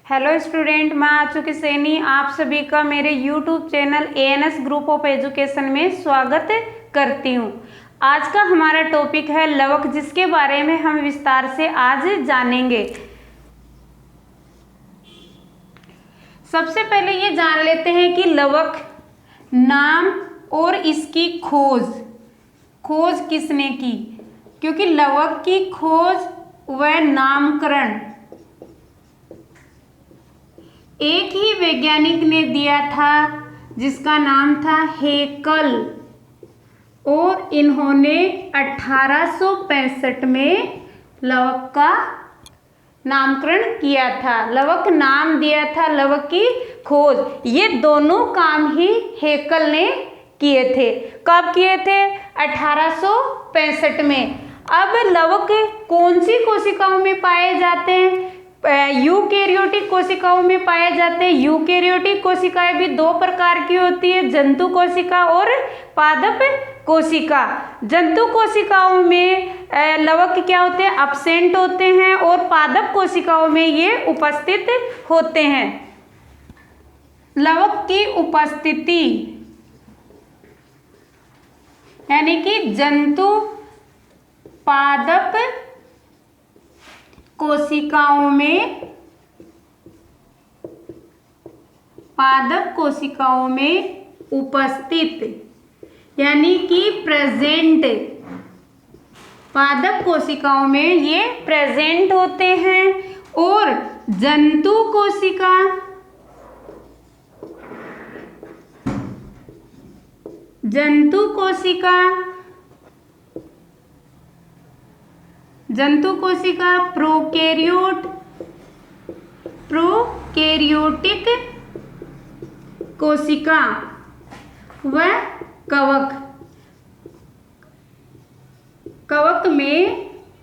Hello student, मैं आ चुकी सैनी आप सभी का मेरे YouTube channel ANS group of education में स्वागत करती हूँ। आज का हमारा टॉपिक है लवक, जिसके बारे में हम विस्तार से आज जानेंगे। सबसे पहले ये जान लेते हैं कि लवक नाम और इसकी खोज किसने की, क्योंकि लवक की खोज व नामकरण एक ही वैज्ञानिक ने दिया था, जिसका नाम था हेकल, और इन्होंने 1865 में लवक का नामकरण किया था। लवक नाम दिया था, लवक की खोज, ये दोनों काम ही हेकल ने किए थे। कब किए थे? 1865 में। अब लवक कौन सी कोशिकाओं में पाए जाते हैं? यूकेरियोटिक कोशिकाओं में पाए जाते हैं। यूकेरियोटिक कोशिकाएं भी दो प्रकार की होती है, जंतु कोशिका और पादप कोशिका। जंतु कोशिकाओं में लवक क्या होते हैं? अब्सेंट होते हैं, और पादप कोशिकाओं में ये उपस्थित होते हैं। लवक की उपस्थिति यानी कि जंतु पादप कोशिकाओं में उपस्थित यानी कि प्रेजेंट, पादप कोशिकाओं में ये प्रेजेंट होते हैं। और जंतु कोशिका प्रोकैरियोटिक कोशिका व कवक में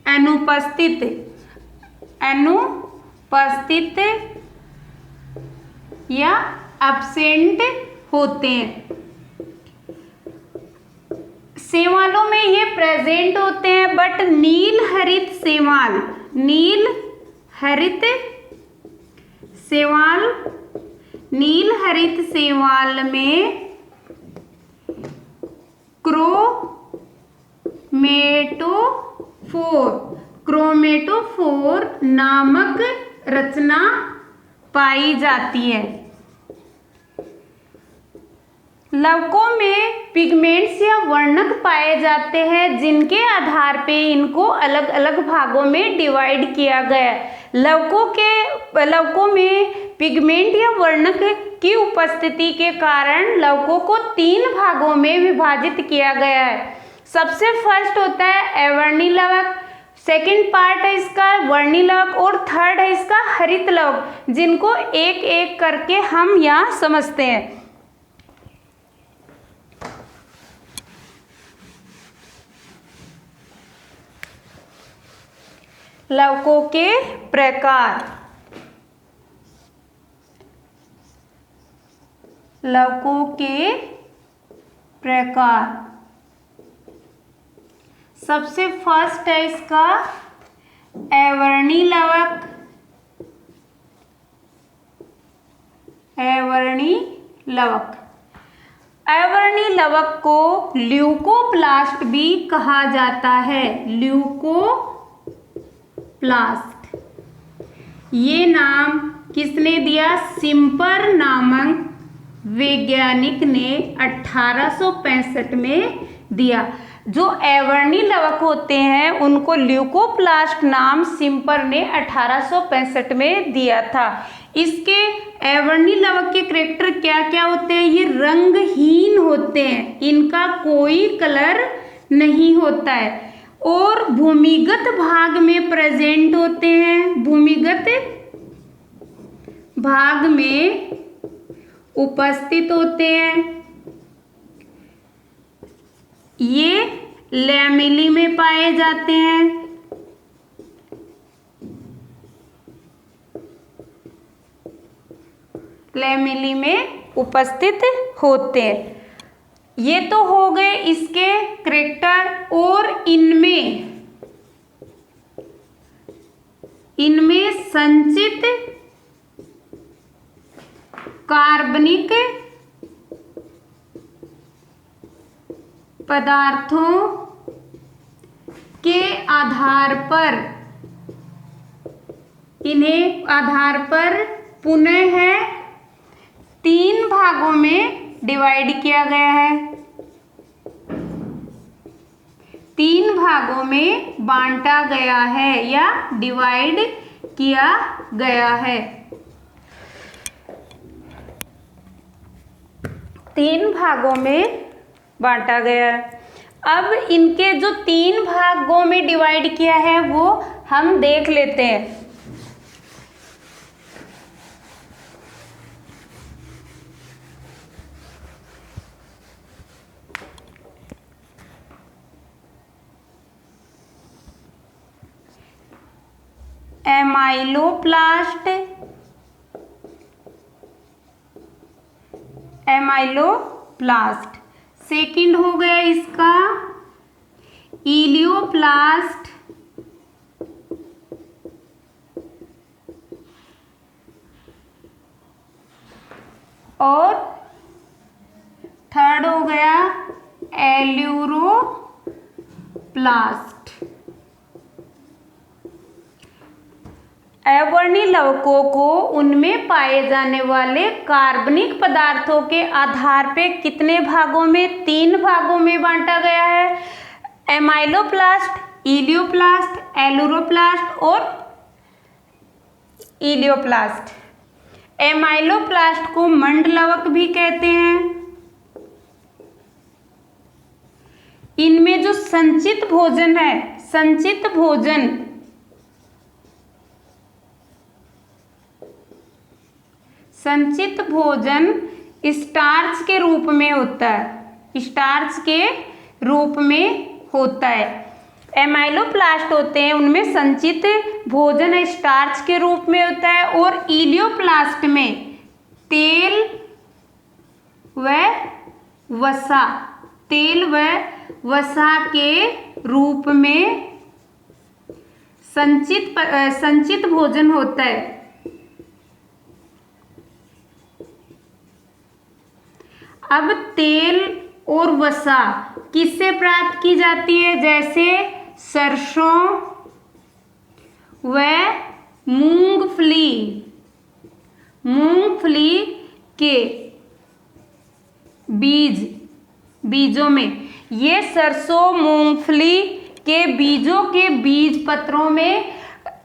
अनुपस्थित या एब्सेंट होते हैं। शैवालों में ये प्रेजेंट होते हैं, बट नील हरित शैवाल में क्रोमेटोफोर नामक रचना पाई जाती है। लवकों में पिगमेंट्स या वर्णक पाए जाते हैं, जिनके आधार पे इनको अलग अलग भागों में डिवाइड किया गया है। लवकों में पिगमेंट या वर्णक की उपस्थिति के कारण लवकों को 3 भागों में विभाजित किया गया है। सबसे फर्स्ट होता है अवर्णी लवक, सेकंड पार्ट है इसका वर्णी लवक, और थर्ड है इसका हरित लवक, जिनको एक एक करके हम यहाँ समझते हैं। लवकों के प्रकार। सबसे फर्स्ट है इसका अवर्णी लवक को ल्यूकोप्लास्ट भी कहा जाता है। ये नाम किसने दिया? सिम्पर नामक वैज्ञानिक ने 1865 में दिया। जो अवर्णी लवक होते हैं उनको ल्यूकोप्लास्ट नाम सिम्पर ने 1865 में दिया था। इसके अवर्णी लवक के कैरेक्टर क्या क्या होते हैं? ये रंगहीन होते हैं, इनका कोई कलर नहीं होता है, और भूमिगत भाग में प्रेजेंट होते हैं, भूमिगत भाग में उपस्थित होते हैं। ये लैमेली में पाए जाते हैं। लैमेली में उपस्थित होते हैं। ये तो हो गए इसके कैरेक्टर, और इनमें संचित कार्बनिक पदार्थों के आधार पर, इन्हें आधार पर पुनः 3 भागों में डिवाइड किया गया है, 3 भागों में बांटा गया है या डिवाइड किया गया है। 3 भागों में बांटा गया है। अब इनके जो 3 भागों में डिवाइड किया है वो हम देख लेते हैं। Amyloplast, amyloplast. सेकंड हो गया इसका इलियोप्लास्ट, और थर्ड हो गया एल्यूरोप्लास्ट। अवर्णी लवकों को उनमें पाए जाने वाले कार्बनिक पदार्थों के आधार पे कितने भागों में? 3 भागों में बांटा गया है। एमाइलोप्लास्ट, इलियोप्लास्ट, एल्यूरोप्लास्ट और इलियोप्लास्ट। एमाइलोप्लास्ट को मंड लवक भी कहते हैं। इनमें जो संचित भोजन है, संचित भोजन, संचित भोजन स्टार्च के रूप में होता है, स्टार्च के रूप में होता है। एमाइलोप्लास्ट होते हैं उनमें संचित भोजन स्टार्च के रूप में होता है, और इलियोप्लास्ट में तेल व वसा, तेल व वसा के रूप में संचित भोजन होता है। अब तेल और वसा किससे प्राप्त की जाती है? जैसे सरसों व मूंगफली, मूंगफली के बीजों में, ये सरसों मूंगफली के बीजों के बीज पत्रों में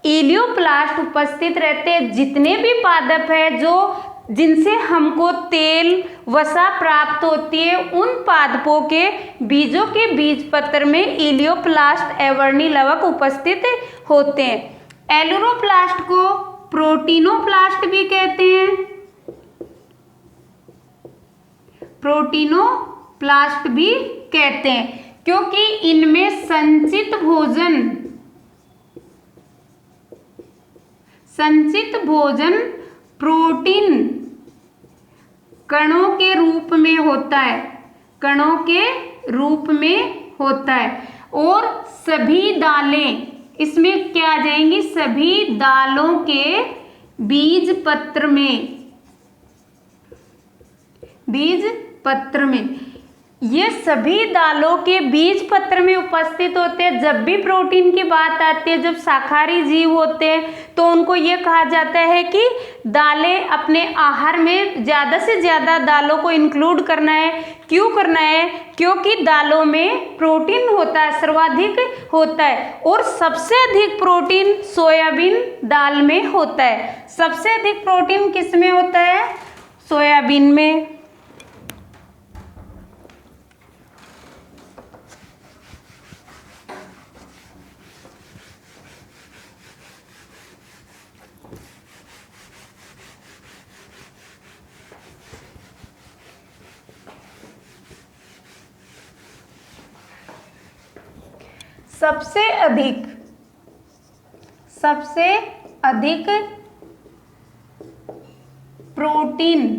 इलियोप्लास्ट उपस्थित रहते हैं। जितने भी पादप है जो जिनसे हमको तेल वसा प्राप्त होती है, उन पादपों के बीजों के बीज पत्र में इलियोप्लास्ट अवर्णी लवक उपस्थित होते हैं। एल्यूरोप्लास्ट को प्रोटीनोप्लास्ट भी कहते हैं, प्रोटीनोप्लास्ट भी कहते हैं, क्योंकि इनमें संचित भोजन प्रोटीन कणों के रूप में होता है, कणों के रूप में होता है। और सभी दालें इसमें क्या आ जाएंगी? सभी दालों के बीज पत्र में ये सभी दालों के बीज पत्र में उपस्थित होते हैं। जब भी प्रोटीन की बात आती है, जब शाकाहारी जीव होते हैं तो उनको ये कहा जाता है कि दालें अपने आहार में ज़्यादा से ज़्यादा दालों को इंक्लूड करना है। क्यों करना है? क्योंकि दालों में प्रोटीन होता है, सर्वाधिक होता है, और सबसे अधिक प्रोटीन सोयाबीन दाल में होता है। सबसे अधिक प्रोटीन किस में होता है? सोयाबीन में। सबसे अधिक प्रोटीन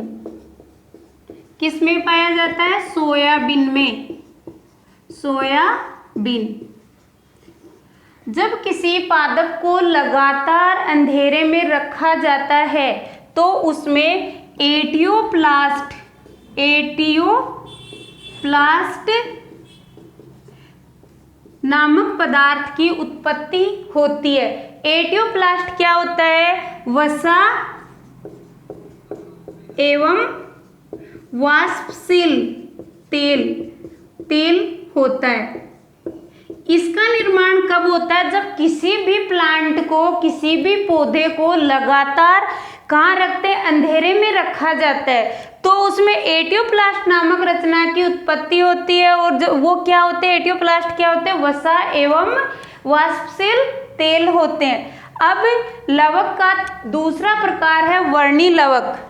किस में पाया जाता है? सोयाबीन में। सोयाबीन। जब किसी पादप को लगातार अंधेरे में रखा जाता है तो उसमें एटियोप्लास्ट नामक पदार्थ की उत्पत्ति होती है। एटियोप्लास्ट क्या होता है? वसा एवं वाष्पशील तेल होता है। इसका निर्माण कब होता है? जब किसी भी प्लांट को, किसी भी पौधे को लगातार कहाँ रखते हैं? अंधेरे में रखा जाता है, तो उसमें एटियोप्लास्ट नामक रचना की उत्पत्ति होती है। और वो क्या होते हैं? एटियोप्लास्ट क्या होते हैं? वसा एवं वाष्पशील तेल होते हैं। अब लवक का दूसरा प्रकार है वर्णी लवक।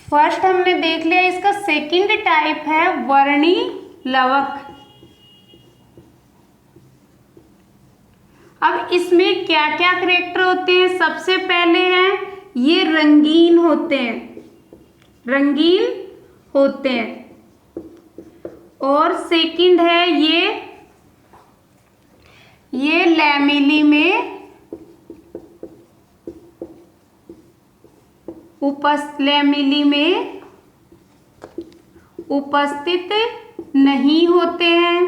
फर्स्ट हमने देख लिया, इसका सेकंड टाइप है वर्णी लवक। अब इसमें क्या क्या कैरेक्टर होते हैं? सबसे पहले है ये रंगीन होते हैं, और सेकंड है ये लैमेली में उपस्थित नहीं होते हैं।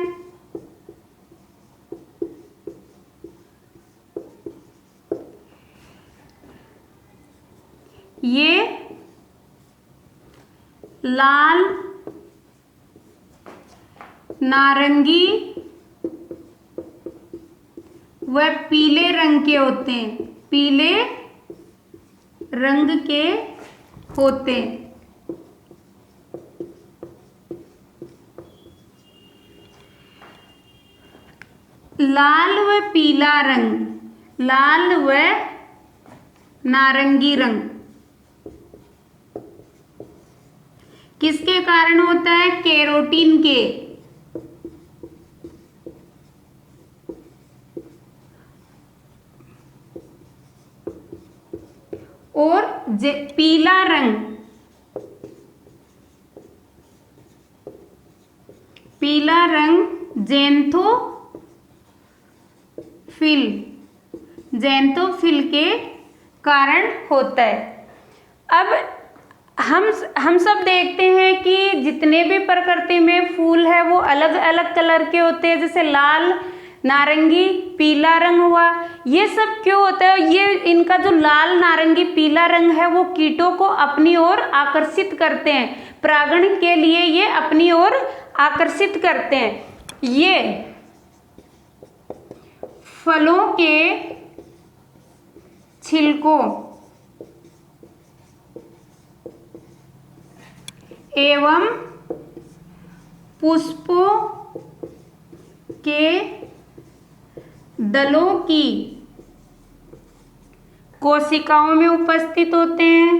ये लाल, नारंगी व पीले रंग के होते हैं, पीले रंग के होते हैं। लाल व पीला रंग, लाल व नारंगी रंग किसके कारण होता है? कैरोटीन के। और पीला रंग ज़ैंथोफिल के कारण होता है। अब हम सब देखते हैं कि जितने भी प्रकृति में फूल है वो अलग अलग कलर के होते हैं, जैसे लाल, नारंगी, पीला रंग हुआ। ये सब क्यों होता है? ये इनका जो लाल, नारंगी, पीला रंग है वो कीटों को अपनी ओर आकर्षित करते हैं, परागण के लिए ये अपनी ओर आकर्षित करते हैं। ये फलों के छिलकों एवं पुष्पों के दलों की कोशिकाओं में उपस्थित होते हैं।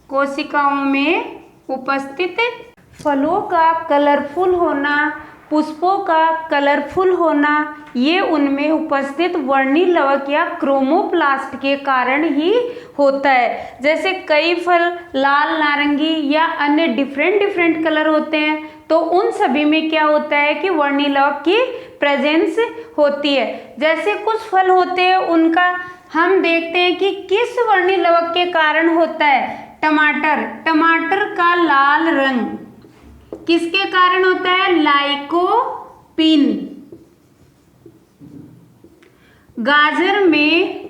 कोशिकाओं में उपस्थित फलों का कलरफुल होना, पुष्पों का कलरफुल होना, ये उनमें उपस्थित वर्णी लवक या क्रोमोप्लास्ट के कारण ही होता है। जैसे कई फल लाल, नारंगी या अन्य डिफरेंट कलर होते हैं, तो उन सभी में क्या होता है कि वर्णी लवक की प्रेजेंस होती है। जैसे कुछ फल होते हैं उनका हम देखते हैं कि किस वर्णी लवक के कारण होता है। टमाटर का लाल रंग किसके कारण होता है? लाइकोपीन। गाजर में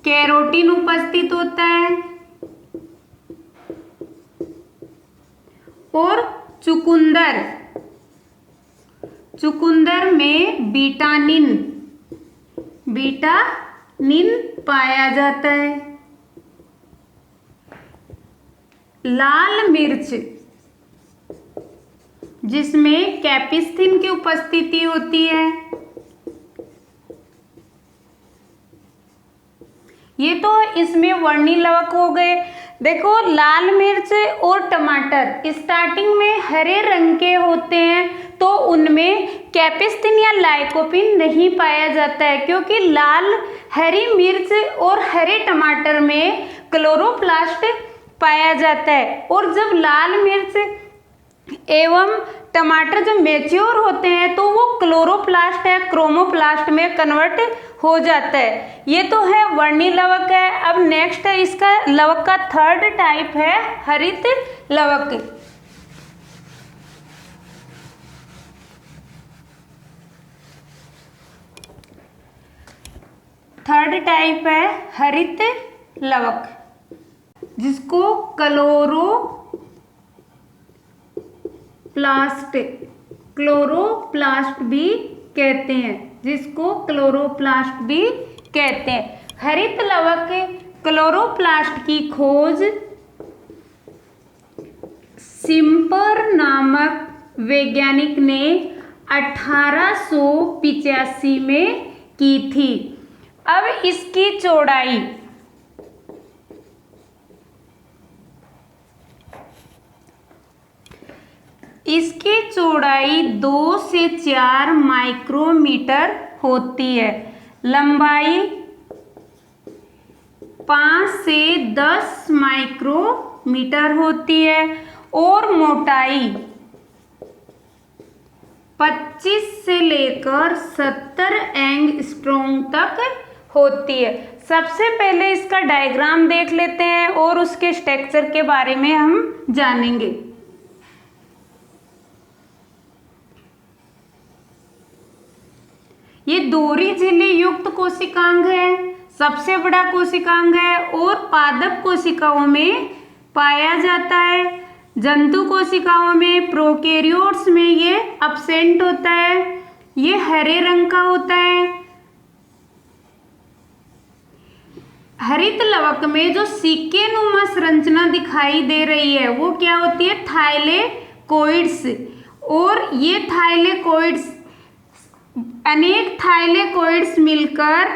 कैरोटीन उपस्थित होता है। और चुकंदर में बीटानिन पाया जाता है। लाल मिर्च जिसमें कैप्सिसिन की उपस्थिति होती है। ये तो इसमें वर्णी लवक हो गए। देखो लाल मिर्च और टमाटर स्टार्टिंग में हरे रंग के होते हैं, तो उनमें कैप्सिसिन या लाइकोपीन नहीं पाया जाता है, क्योंकि लाल हरी मिर्च और हरे टमाटर में क्लोरोप्लास्ट पाया जाता है, और जब लाल मिर्च एवं टमाटर जब मैच्योर होते हैं तो वो क्लोरोप्लास्ट है क्रोमोप्लास्ट में कन्वर्ट हो जाता है। ये तो है वर्णी लवक है। अब नेक्स्ट है इसका लवक का थर्ड टाइप है हरित लवक। थर्ड टाइप है हरित लवक, जिसको क्लोरोप्लास्ट भी कहते हैं, जिसको क्लोरोप्लास्ट भी कहते हैं। हरित लवक क्लोरोप्लास्ट की खोज सिम्पर नामक वैज्ञानिक ने 1885 में की थी। अब इसकी चौड़ाई इसकी चौड़ाई 2 से 4 माइक्रोमीटर होती है, लंबाई 5 से 10 माइक्रोमीटर होती है और मोटाई 25 से लेकर 70 एंगस्ट्रॉम तक होती है। सबसे पहले इसका डायग्राम देख लेते हैं और उसके स्ट्रक्चर के बारे में हम जानेंगे। ये दोहरी झिल्ली युक्त कोशिकांग है, सबसे बड़ा कोशिकांग है और पादप कोशिकाओं में पाया जाता है। जंतु कोशिकाओं में प्रोकैरियोट्स में ये अब्सेंट होता है। ये हरे रंग का होता है। हरित लवक में जो सिक्के नुमा संरचना दिखाई दे रही है वो क्या होती है? थाइलेकोइड्स। और ये थाइलेकोइड्स अनेक थाइलेकोइड्स मिलकर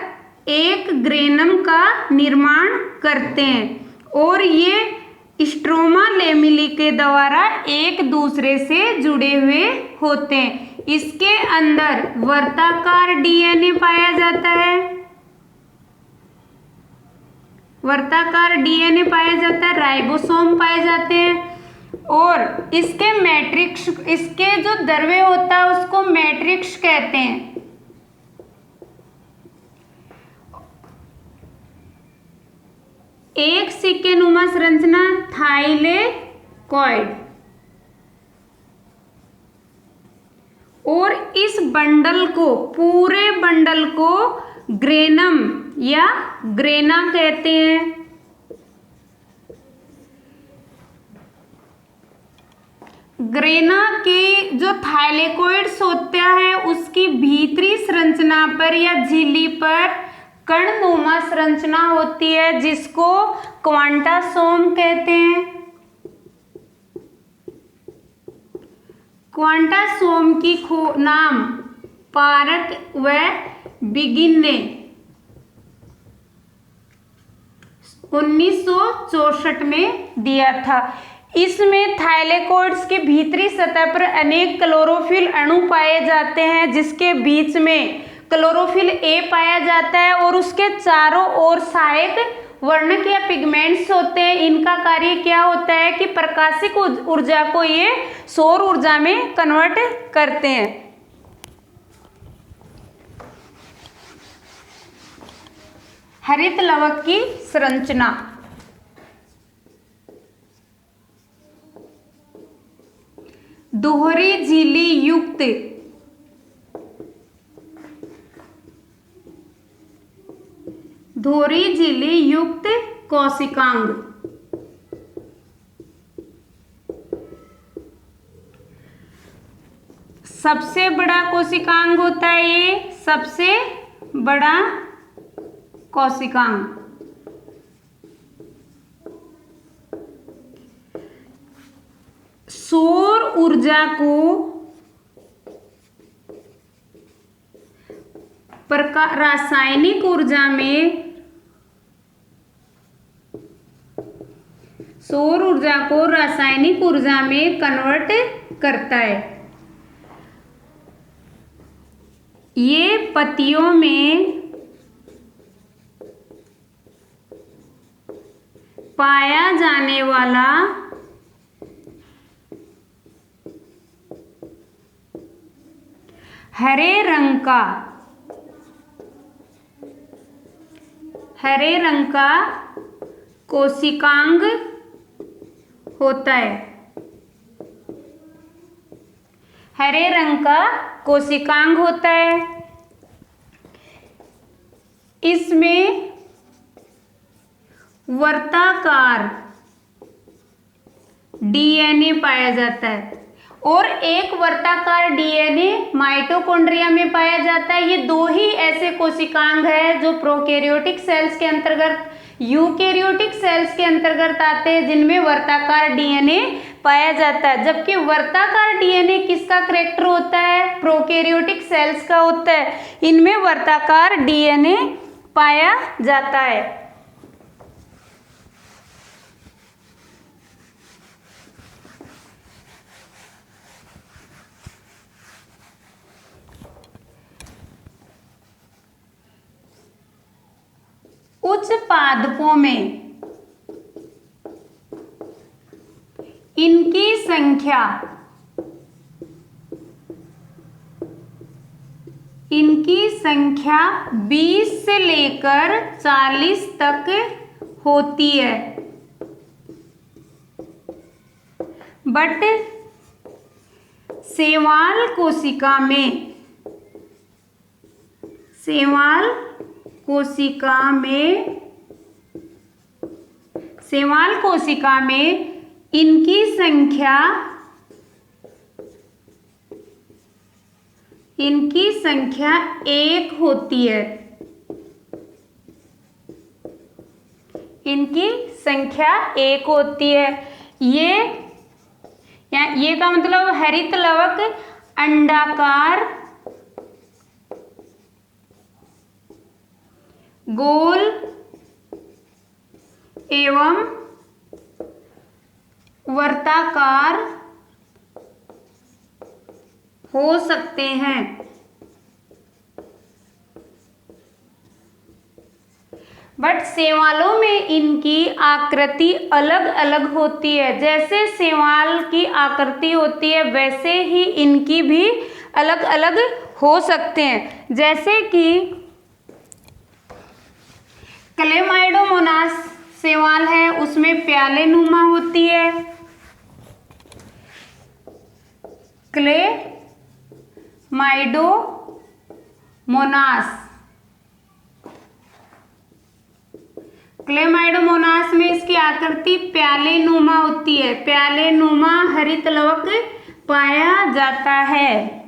एक ग्रेनम का निर्माण करते हैं और ये स्ट्रोमा लेमिली के द्वारा एक दूसरे से जुड़े हुए होते हैं। इसके अंदर वर्ताकार डीएनए पाया जाता है, वर्ताकार डीएनए पाया जाता है, राइबोसोम पाए जाते हैं और इसके मैट्रिक्स, इसके जो द्रव्य होता है उसको मैट्रिक्स कहते हैं। एक सिक्के नुमा संरचना थाइलेकोइड, और इस बंडल को, पूरे बंडल को ग्रेनम या ग्रेना कहते हैं। ग्रेना के जो थाइलेकोइड्स होता है उसकी भीतरी संरचना पर या झिल्ली पर कणनुमा संरचना होती है जिसको क्वांटासोम कहते हैं। क्वांटासोम की नाम पारक व बिगिन ने 1964 में दिया था। इसमें थाइलेकोइड्स की भीतरी सतह पर अनेक क्लोरोफिल अणु पाए जाते हैं जिसके बीच में क्लोरोफिल ए पाया जाता है और उसके चारों ओर सहायक वर्णक या पिगमेंट्स होते हैं। इनका कार्य क्या होता है कि प्रकाशिक ऊर्जा को ये सौर ऊर्जा में कन्वर्ट करते हैं। हरित लवक की संरचना, दोहरी झिल्ली युक्त कोशिकांग। सबसे बड़ा कोशिकांग होता है ये, सबसे बड़ा कोशिकांग। सौर ऊर्जा को रासायनिक ऊर्जा में, सौर ऊर्जा को रासायनिक ऊर्जा में कन्वर्ट करता है। ये पत्तियों में पाया जाने वाला हरे रंग का कोशिकांग होता है। हरे रंग का कोशिकांग होता है। इसमें वर्ताकार डीएनए पाया जाता है और एक वर्ताकार डीएनए माइटोकॉन्ड्रिया में पाया जाता है। ये दो ही ऐसे कोशिकांग है जो प्रोकैरियोटिक सेल्स के अंतर्गत, यूकैरियोटिक सेल्स के अंतर्गत आते हैं, जिनमें वर्ताकार डीएनए पाया जाता है। जबकि वर्ताकार डीएनए किसका करैक्टर होता है? प्रोकैरियोटिक सेल्स का होता है। इनमें वर्ताकार डीएनए पाया जाता है। उच्च पादपों में इनकी संख्या 20 से लेकर 40 तक होती है। बट शैवाल कोशिका में इनकी संख्या 1 होती है। इनकी संख्या 1 होती है। ये का मतलब हरित लवक अंडाकार, गोल एवं वर्ताकार हो सकते हैं। बट शैवालों में इनकी आकृति अलग अलग होती है। जैसे शैवाल की आकृति होती है वैसे ही इनकी भी अलग अलग हो सकते हैं। जैसे कि क्लेमाइडोमोनास शैवाल है, उसमें प्याले नुमा होती है। क्लेमाइडोमोनास में इसकी आकृति प्याले नुमा होती है। प्याले नुमा हरित लवक पाया जाता है।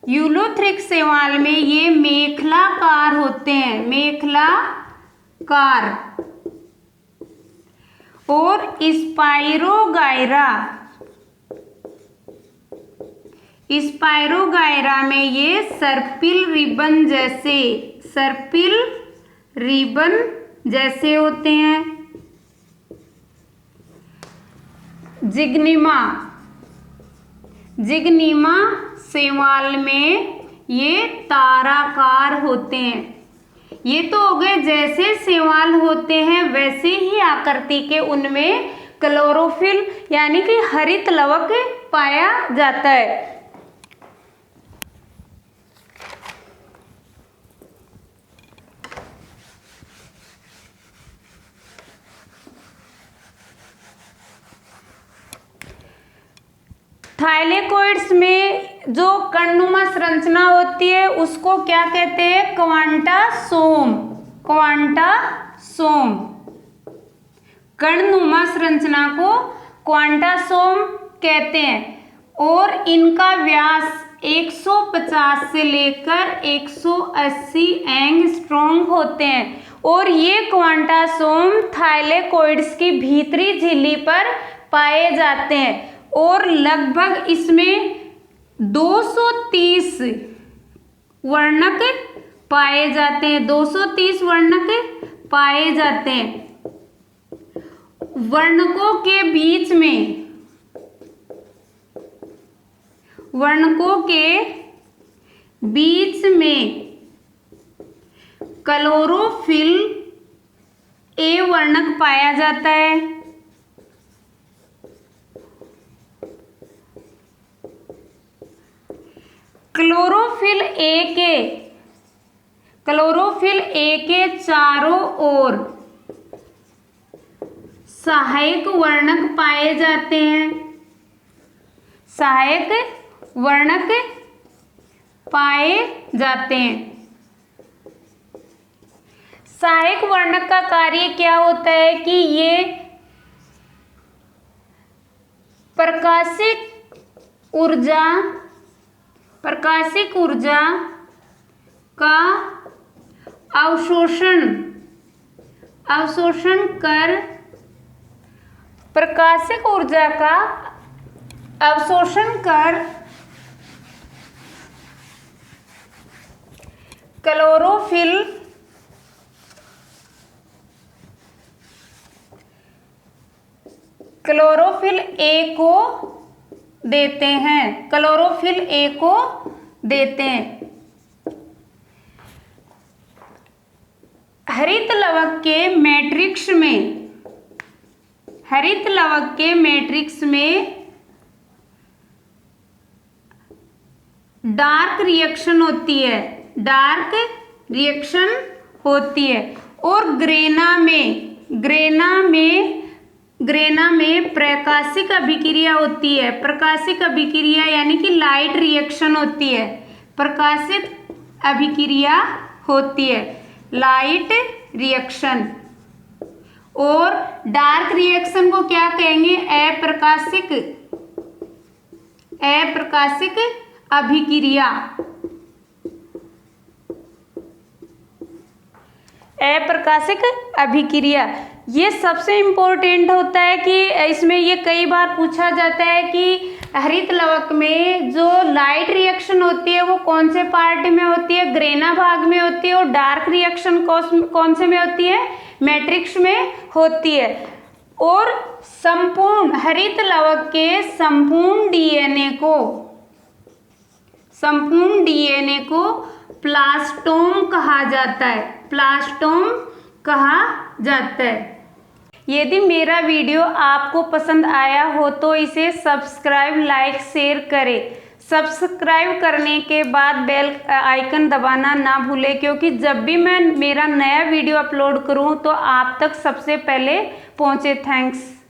यूलोथ्रिक्स शैवाल में ये मेखलाकार होते हैं, मेखलाकार। और स्पाइरोगायरा में ये सर्पिल रिबन जैसे होते हैं। जिग्निमा शैवाल में ये ताराकार होते हैं। ये तो हो गए जैसे शैवाल होते हैं वैसे ही आकृति के उनमें क्लोरोफिल यानी कि हरित लवक पाया जाता है। थाइलेकोइड्स में जो कणनुमा संरचना होती है उसको क्या कहते हैं? क्वांटासोम। कणनुमा संरचना को क्वांटासोम कहते हैं। और इनका व्यास 150 से लेकर 180 एंगस्ट्रॉम होते हैं। और ये क्वांटासोम थाइलेकोइड्स की भीतरी झिल्ली पर पाए जाते हैं। और लगभग इसमें 230 वर्णक पाए जाते हैं। 230 वर्णक पाए जाते हैं। वर्णकों के बीच में क्लोरोफिल ए वर्णक पाया जाता है। क्लोरोफिल ए के चारों ओर सहायक वर्णक पाए जाते हैं। सहायक वर्णक पाए जाते हैं। सहायक वर्णक का कार्य क्या होता है कि ये प्रकाशिक ऊर्जा का अवशोषण कर प्रकाशिक ऊर्जा का अवशोषण कर क्लोरोफिल ए को देते हैं। क्लोरोफिल ए को देते हैं। हरित लवक के मैट्रिक्स में डार्क रिएक्शन होती है और ग्रेना में प्रकाशिक अभिक्रिया होती है। प्रकाशिक अभिक्रिया यानी कि लाइट रिएक्शन होती है। प्रकाशित अभिक्रिया होती है, लाइट रिएक्शन। और डार्क रिएक्शन को क्या कहेंगे? अप्रकाशिक अभिक्रिया। अप्रकाशिक अभिक्रिया ये सबसे इम्पोर्टेंट होता है कि इसमें ये कई बार पूछा जाता है कि हरित लवक में जो लाइट रिएक्शन होती है वो कौन से पार्ट में होती है? ग्रेना भाग में होती है। और डार्क रिएक्शन कौन से में होती है? मैट्रिक्स में होती है। और संपूर्ण हरित लवक के संपूर्ण डीएनए को प्लास्टोम कहा जाता है। प्लास्टोम कहा जाता है। यदि मेरा वीडियो आपको पसंद आया हो तो इसे सब्सक्राइब, लाइक, शेयर करें। सब्सक्राइब करने के बाद बेल आइकन दबाना ना भूलें, क्योंकि जब भी मैं मेरा नया वीडियो अपलोड करूं तो आप तक सबसे पहले पहुंचे। थैंक्स।